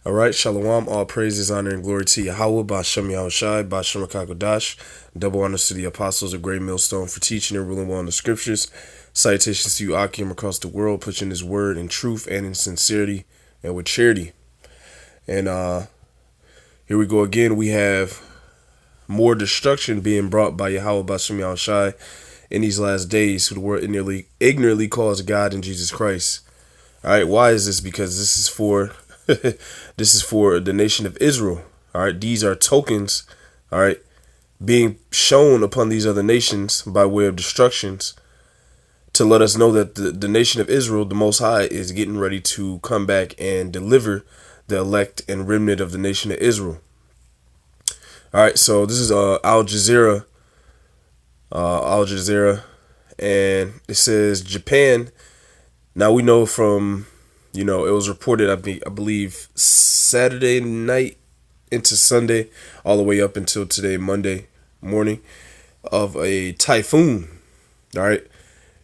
All right, Shalom, all praises, honor, and glory to Yahweh, Bashem Yahushai, Bashem Kakodash. Double honors to the apostles of Great Millstone for teaching and ruling well in the scriptures. Salutations to you, Akim, across the world, pushing his word in truth and in sincerity and with charity. And here we go again. We have more destruction being brought by Yahweh, Bashem Yahushai, in these last days, who the world ignorantly calls God and Jesus Christ. All right, why is this? Because this is for this is for the nation of Israel. All right, these are tokens, all right, being shown upon these other nations by way of destructions to let us know that the nation of Israel, the Most High, is getting ready to come back and deliver the elect and remnant of the nation of Israel. All right, so this is Al Jazeera, and it says Japan. Now we know from, it was reported, I believe, Saturday night into Sunday, all the way up until today, Monday morning, of a typhoon, all right,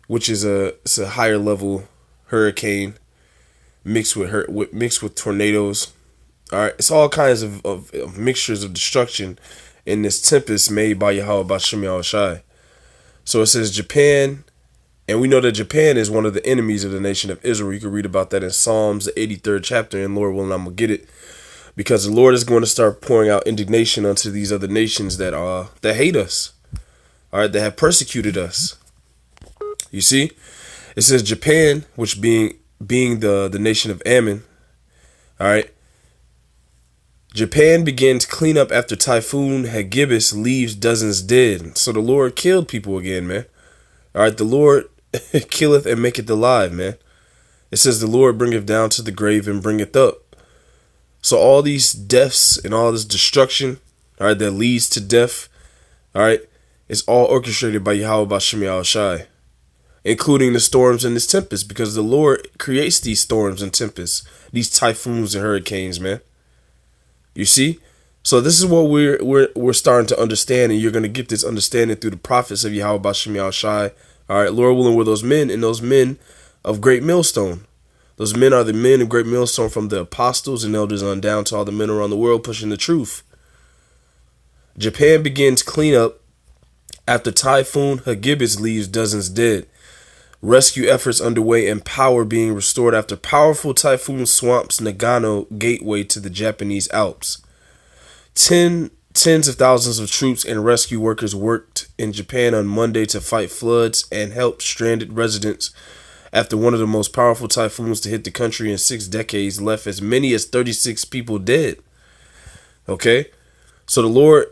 which is it's a higher level hurricane mixed with tornadoes. All right, it's all kinds of mixtures of destruction in this tempest made by Yahweh Bashem Yahushai. So it says Japan. And we know that Japan is one of the enemies of the nation of Israel. You can read about that in Psalms, the 83rd chapter, and Lord willing, I'm going to get it. Because the Lord is going to start pouring out indignation unto these other nations that hate us, all right, that have persecuted us. You see? It says Japan, which being the nation of Ammon, all right, Japan began to clean up after Typhoon Hagibis leaves dozens dead. So the Lord killed people again, man. All right, the Lord killeth and maketh alive, man. It says the Lord bringeth down to the grave and bringeth up. So all these deaths and all this destruction, all right, that leads to death, all right, is all orchestrated by Yahweh Bashem Yahushai, including the storms and this tempest, because the Lord creates these storms and tempests, these typhoons and hurricanes, man. You see? So this is what we're starting to understand, and you're going to get this understanding through the prophets of Yahweh Bashem Yahushai. All right, Lord willing, were those men, and those men of Great Millstone. Those men are the men of Great Millstone, from the apostles and elders on down to all the men around the world pushing the truth. Japan begins cleanup after Typhoon Hagibis leaves dozens dead. Rescue efforts underway and power being restored after powerful typhoon swamps Nagano gateway to the Japanese Alps. Tens of thousands of troops and rescue workers worked in Japan on Monday to fight floods and help stranded residents after one of the most powerful typhoons to hit the country in 6 decades left as many as 36 people dead. Okay? So the Lord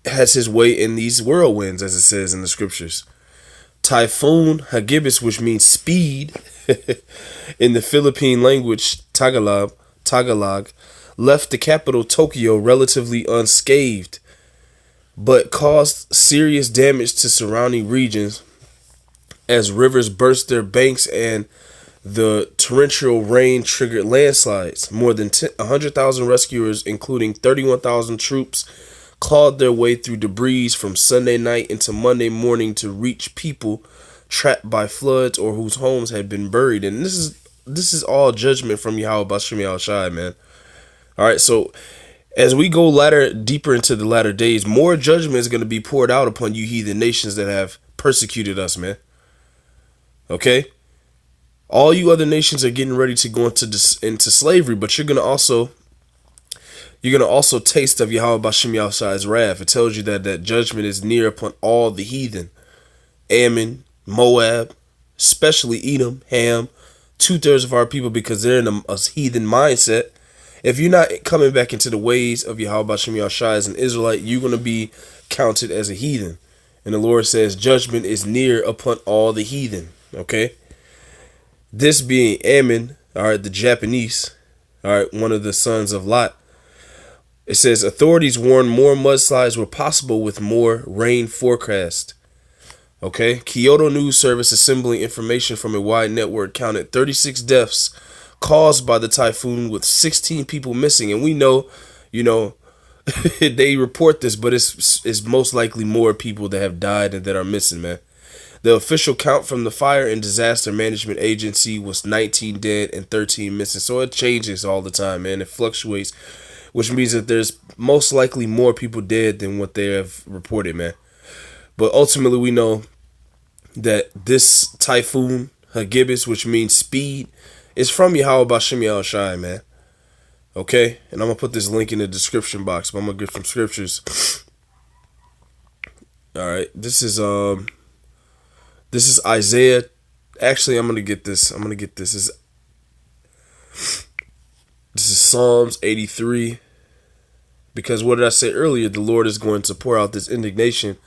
has his way in these whirlwinds, as it says in the scriptures. Typhoon Hagibis, which means speed in the Philippine language, Tagalog, left the capital Tokyo relatively unscathed, but caused serious damage to surrounding regions as rivers burst their banks and the torrential rain triggered landslides. More than 100,000 rescuers, including 31,000 troops, clawed their way through debris from Sunday night into Monday morning to reach people trapped by floods or whose homes had been buried. And this is all judgment from Yahweh Bashem Yahushai, man. All right, so as we go deeper into the latter days, more judgment is going to be poured out upon you heathen nations that have persecuted us, man. Okay? All you other nations are getting ready to go into slavery, but you're going to also taste of Yahweh Bashem Yahushai's wrath. It tells you that judgment is near upon all the heathen. Ammon, Moab, especially Edom, Ham, 2/3 of our people, because they're in a heathen mindset. If you're not coming back into the ways of Yahweh Bashem Yahushai as an Israelite, you're going to be counted as a heathen. And the Lord says judgment is near upon all the heathen. Okay? This being Ammon, all right, the Japanese, all right, one of the sons of Lot. It says authorities warned more mudslides were possible with more rain forecast. Okay? Kyoto News Service, assembling information from a wide network, counted 36 deaths caused by the typhoon, with 16 people missing. And we know, they report this, but it's most likely more people that have died and that are missing, man. The official count from the Fire and Disaster Management Agency was 19 dead and 13 missing. So it changes all the time, man. It fluctuates, which means that there's most likely more people dead than what they have reported, man. But ultimately, we know that this typhoon, Hagibis, which means speed, is from Yahweh Bashem Yahushai, man. Okay? And I'm going to put this link in the description box, but I'm going to give some scriptures. All right. This is Isaiah. Actually, I'm going to get this. This is Psalms 83. Because what did I say earlier? The Lord is going to pour out this indignation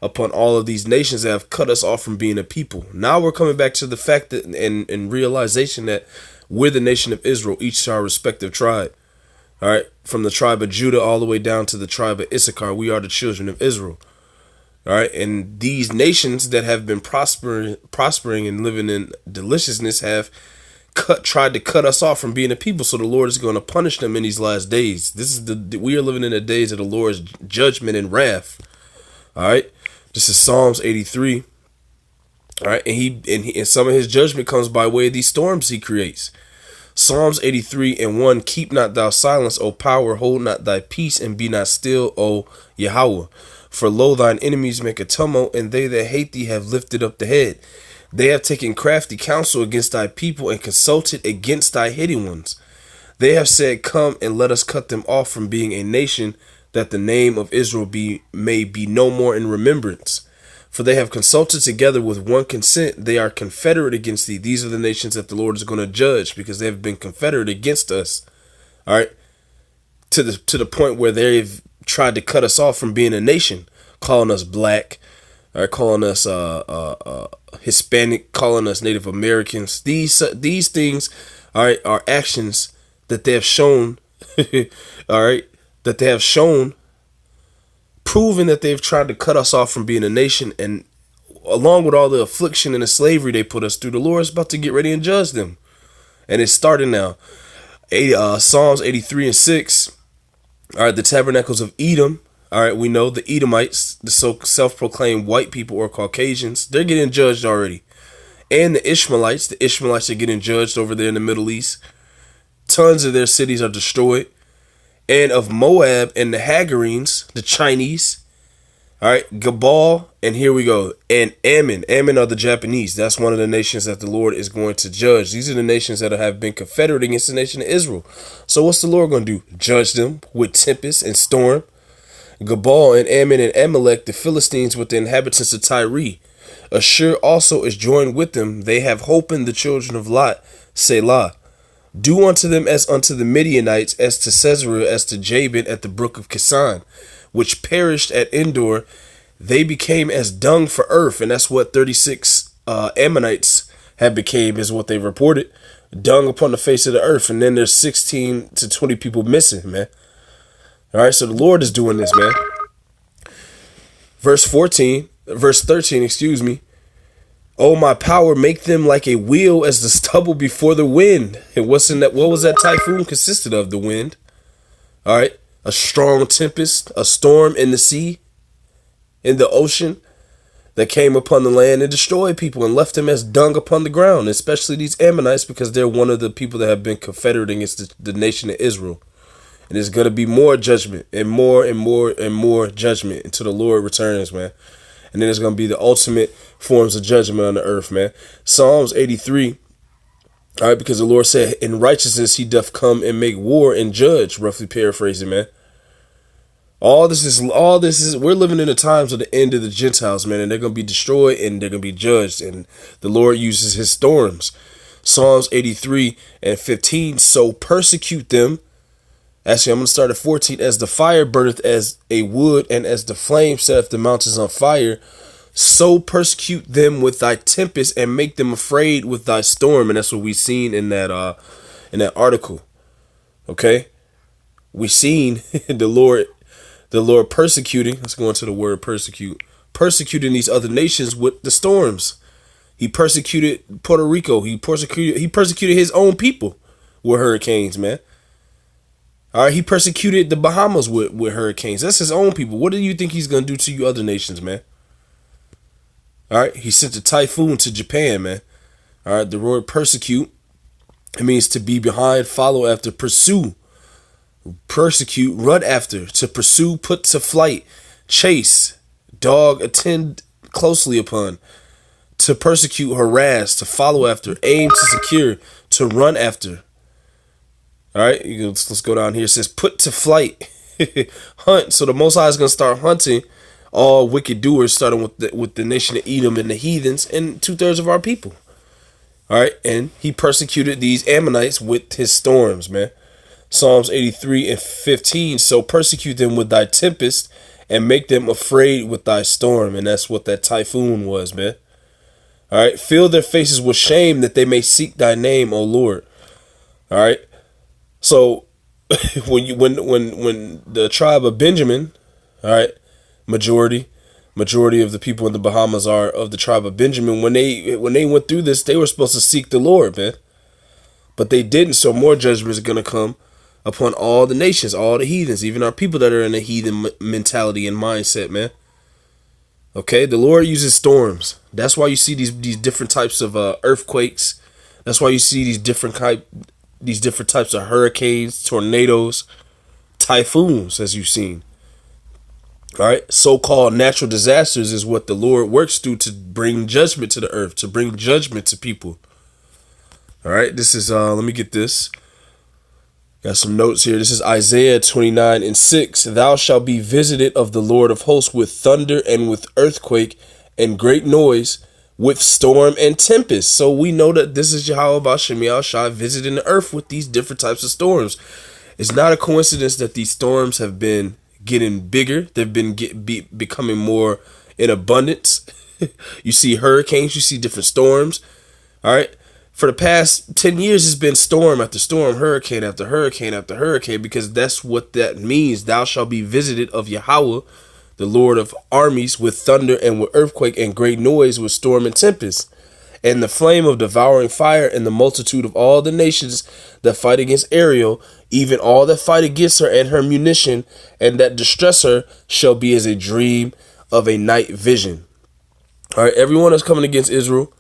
upon all of these nations that have cut us off from being a people. Now we're coming back to the fact that and realization that we're the nation of Israel, each to our respective tribe. All right, from the tribe of Judah all the way down to the tribe of Issachar, we are the children of Israel. All right, and these nations that have been prospering and living in deliciousness have tried to cut us off from being a people. So the Lord is going to punish them in these last days. We are living in the days of the Lord's judgment and wrath. All right, this is Psalms 83. All right, and some of his judgment comes by way of these storms he creates. Psalms 83:1. Keep not thou silence, O power, hold not thy peace, and be not still, O Yahweh. For lo, thine enemies make a tumult, and they that hate thee have lifted up the head. They have taken crafty counsel against thy people, and consulted against thy hidden ones. They have said, come and let us cut them off from being a nation, that the name of Israel may be no more in remembrance. For they have consulted together with one consent. They are confederate against thee. These are the nations that the Lord is going to judge, because they have been confederate against us. All right. To the point where they've tried to cut us off from being a nation, calling us black, or calling us Hispanic, calling us Native Americans. These things, all right, are actions that they have shown, all right, that they have shown, proving that they've tried to cut us off from being a nation. And along with all the affliction and the slavery they put us through, the Lord is about to get ready and judge them. And it's starting now. Psalms 83:6. All right, the tabernacles of Edom. All right, we know the Edomites, the self-proclaimed white people or Caucasians, they're getting judged already. And the Ishmaelites are getting judged over there in the Middle East. Tons of their cities are destroyed. And of Moab and the Hagarenes, the Chinese. All right, Gabal, and here we go. And Ammon. Ammon are the Japanese. That's one of the nations that the Lord is going to judge. These are the nations that have been confederate against the nation of Israel. So what's the Lord going to do? Judge them with tempest and storm. Gabal and Ammon and Amalek, the Philistines with the inhabitants of Tyre. Ashur also is joined with them. They have hope in the children of Lot. Selah. Do unto them as unto the Midianites, as to Sisera, as to Jabin at the brook of Kisan, which perished at Endor. They became as dung for earth, and that's what 36 Ammonites have became, is what they reported. Dung upon the face of the earth, and then there's 16 to 20 people missing, man. All right, so the Lord is doing this, man. Verse 13, excuse me. Oh, my power, make them like a wheel as the stubble before the wind. And what was that typhoon consisted of? The wind. All right. A strong tempest, a storm in the sea, in the ocean, that came upon the land and destroyed people and left them as dung upon the ground, especially these Ammonites, because they're one of the people that have been confederate against the nation of Israel. And there's going to be more judgment and more and more and more judgment until the Lord returns, man. And then there's going to be the ultimate forms of judgment on the earth, man. Psalms 83. All right, because the Lord said, in righteousness he doth come and make war and judge, roughly paraphrasing, man. All this is, we're living in the times of the end of the Gentiles, man, and they're going to be destroyed and they're going to be judged. And the Lord uses his storms. Psalms 83:15. So persecute them. Actually, I'm going to start at 14. As the fire burneth as a wood, and as the flame setteth the mountains on fire, so persecute them with thy tempest, and make them afraid with thy storm. And that's what we seen in that article. Okay, we seen the Lord persecuting. Let's go into the word persecute. Persecuting these other nations with the storms. He persecuted Puerto Rico. He persecuted his own people with hurricanes, man. All right, he persecuted the Bahamas with hurricanes. That's his own people. What do you think he's going to do to you other nations, man? All right, he sent a typhoon to Japan, man. All right, the word persecute, it means to be behind, follow after, pursue, persecute, run after, to pursue, put to flight, chase, dog, attend closely upon, to persecute, harass, to follow after, aim to secure, to run after. All right, let's go down here. It says put to flight, hunt. So the Most High is going to start hunting all wicked doers, starting with the nation of Edom and the heathens and 2/3 of our people. All right, and he persecuted these Ammonites with his storms, man. Psalms 83:15. So persecute them with thy tempest and make them afraid with thy storm. And that's what that typhoon was, man. All right, fill their faces with shame that they may seek thy name, O Lord. All right, so when the tribe of Benjamin, all right, majority of the people in the Bahamas are of the tribe of Benjamin. When they went through this, they were supposed to seek the Lord, man, but they didn't. So more judgments are gonna come upon all the nations, all the heathens, even our people that are in a heathen mentality and mindset, man. Okay, the Lord uses storms. That's why you see these different types of earthquakes. That's why you see these different types of hurricanes, tornadoes, typhoons, as you've seen. All right, so-called natural disasters is what the Lord works through to bring judgment to the earth, to bring judgment to people. All right, this is let me get this. Got some notes here. This is Isaiah 29:6. Thou shalt be visited of the Lord of hosts with thunder and with earthquake and great noise, with storm and tempest. So we know that this is Yahweh B'Shem Yahushua visiting the earth with these different types of storms. It's not a coincidence that these storms have been getting bigger. They've been becoming more in abundance. You see hurricanes, you see different storms. All right. For the past 10 years, it's been storm after storm, hurricane after hurricane after hurricane, because that's what that means. Thou shalt be visited of Yahweh, the Lord of armies, with thunder and with earthquake and great noise, with storm and tempest, and the flame of devouring fire, and the multitude of all the nations that fight against Ariel, even all that fight against her and her munition, and that distress her, shall be as a dream of a night vision. All right, everyone that's coming against Israel,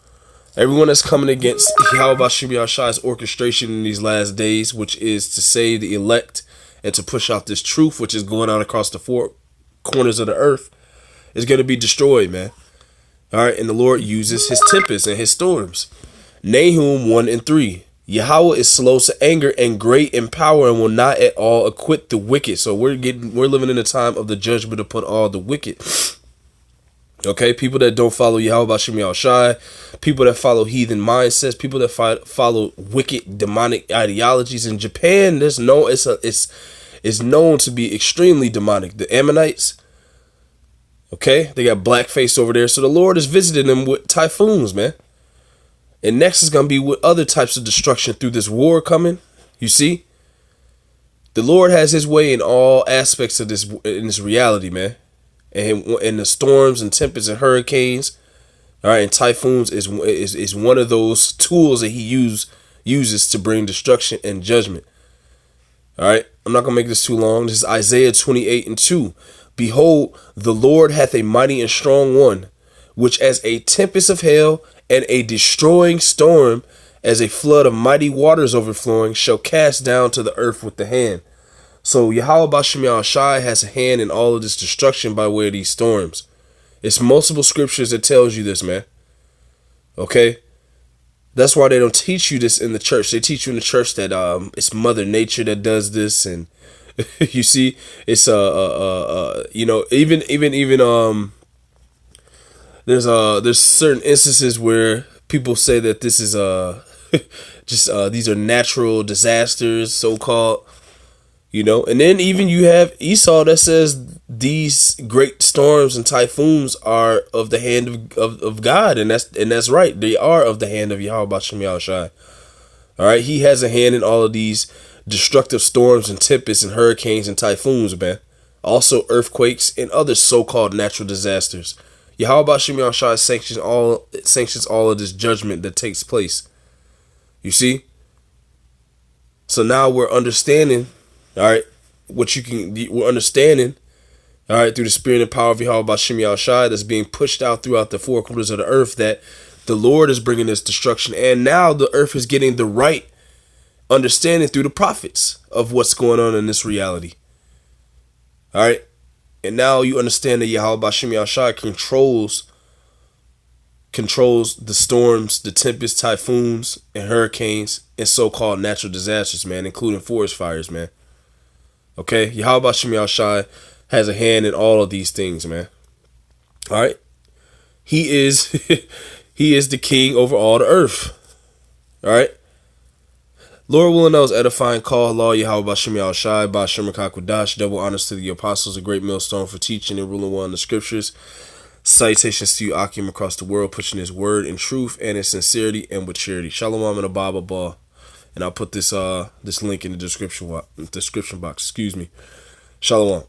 everyone that's coming against Yahweh B'Shem Yahushua's orchestration in these last days, which is to save the elect and to push out this truth, which is going out across the four corners of the earth, is going to be destroyed, man. All right, and the Lord uses his tempests and his storms. Nahum 1:3. Yahweh is slow to anger and great in power and will not at all acquit the wicked. So we're living in a time of the judgment upon all the wicked. Okay, people that don't follow Yahweh B'Shem Yahushua, people that follow heathen mindsets, people that follow wicked demonic ideologies. In Japan, it's known to be extremely demonic. The Ammonites, okay, they got blackface over there. So the Lord is visiting them with typhoons, man. And next is going to be with other types of destruction through this war coming. You see, the Lord has his way in all aspects of this reality, man. And the storms and tempests and hurricanes, all right, and typhoons is one of those tools that he uses to bring destruction and judgment. All right, I'm not gonna make this too long. This is Isaiah 28:2. Behold, the Lord hath a mighty and strong one, which as a tempest of hail and a destroying storm, as a flood of mighty waters overflowing, shall cast down to the earth with the hand. So Yahweh B'Shem Yahushua has a hand in all of this destruction by way of these storms. It's multiple scriptures that tells you this, man. Okay? That's why they don't teach you this in the church. They teach you in the church that it's Mother Nature that does this, and you see, it's you know, even there's certain instances where people say that this is just these are natural disasters, so called. You know, and then even you have Esau that says these great storms and typhoons are of the hand of God, and that's right. They are of the hand of Yahweh B'Shem Yahushua. All right, he has a hand in all of these destructive storms and tempests and hurricanes and typhoons, man. Also earthquakes and other so-called natural disasters. Yahweh B'Shem Yahushua sanctions all of this judgment that takes place. You see? So now we're understanding. All right, we're understanding All right, through the spirit and power of Yahweh Bashem Yahushai that's being pushed out throughout the four corners of the earth, that the Lord is bringing this destruction. And now the earth is getting the right understanding through the prophets of what's going on in this reality. All right. And now you understand that Yahweh Bashem Yahushai controls the storms, the tempests, typhoons, and hurricanes, and so-called natural disasters, man, including forest fires, man. Okay? Yahweh Bashem Yahushai has a hand in all of these things, man. All right? He is he is the king over all the earth. All right? Lord willing, that was edifying call. Law Yahweh Bashem Yahushai, Bashem Rakakwadash. Double honors to the apostles, a great millstone for teaching and ruling one in the scriptures. Salutations to you, Akim, across the world, pushing his word in truth and in sincerity and with charity. Shalom and a Baba Ball. And I'll put this link in the description box. Excuse me. Shalom.